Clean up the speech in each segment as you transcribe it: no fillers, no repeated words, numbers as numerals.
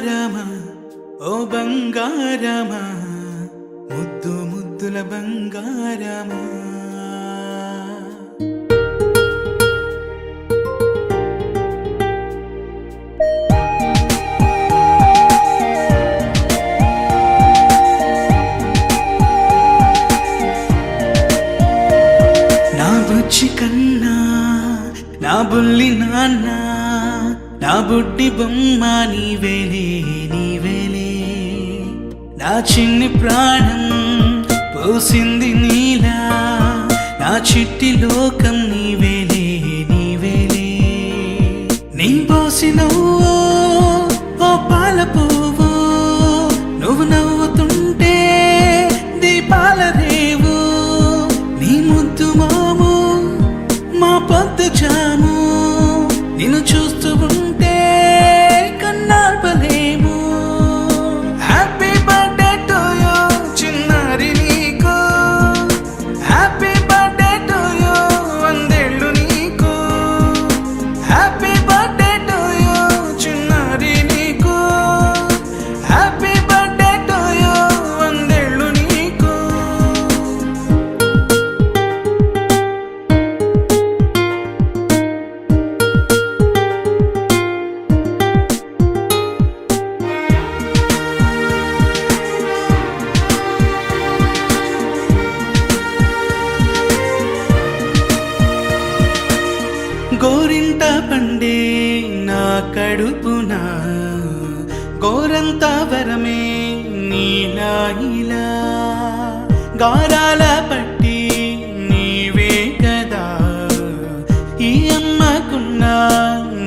బంగారమా ఓ బంగారమా ముద్దు ముద్దుల బంగారమా నా బుజ్జి కన్నా నా బుల్లి నాన్న నా బుడ్డి బొమ్మ నీవేలే నీవేలే నా చిన్ని ప్రాణం పోసింది నీలా నా చిట్టి లోకం నీవేలే నీవేలే నీ పోసినవో ఓ పాల పువ్వు నువ్వు నవ్వుతుంటే దీపాల రేవు నీ ముద్దు మాము మా పొద్దు జాము నిన్ను చూస్తూ ఉంటే కన్నార్పలేము హ్యాపీ బర్త్డే టు యూ చిన్నారి నీకు హ్యాపీ బర్త్డే టు యూ వందేళ్ళు నీకు హ్యాపీ బర్త్డే టు యూ చిన్నారి నీకు హ్యాపీ బర్త్డే టు యూ వందేళ్ళు నీకు గోరింట పండే నా కడుపున గోరంత వరమే నీలా ఇలా గారాల పట్టి నీవే కదా ఈ అమ్మకున్న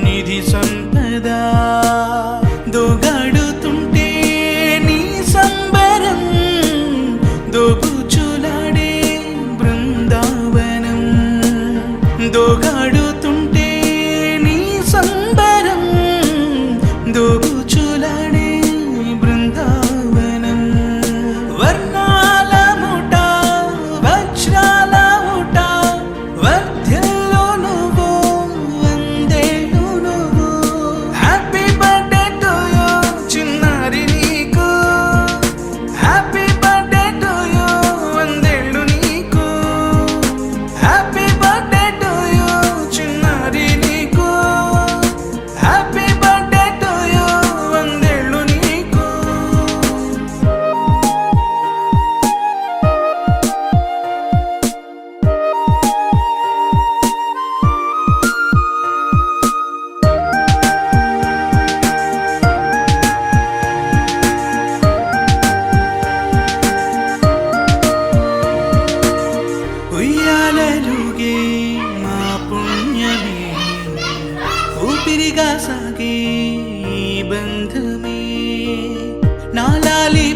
నిధి సంపద దోగాడుతుంటే నీ సంబరం దోబుచులాడే బృందావనం దోగాడుతుంటే నీ సంబరం దోబుచులాడే బృందావనం వర్ణాల ముఠ వజ్రాల ముఠ వర్ధ్యల్లో నువ్వు వందేళ్ళు నువ్వు హ్యాపీ బర్త్డే టు యూ చిన్నారి నీకు హ్యాపీ బర్త్డే టు యూ వందేళ్ళు నీకు హ్యాపీ బర్త్డే టు యూ చిన్నారి నీకు హ్యాపీ బర్త్డే టు యూ వందేళ్ళు నీకు ఉయ్యాలలుగే మా పుణ్యమే ఊపిరిగా సాగే ఈ బంధమే నాలాలి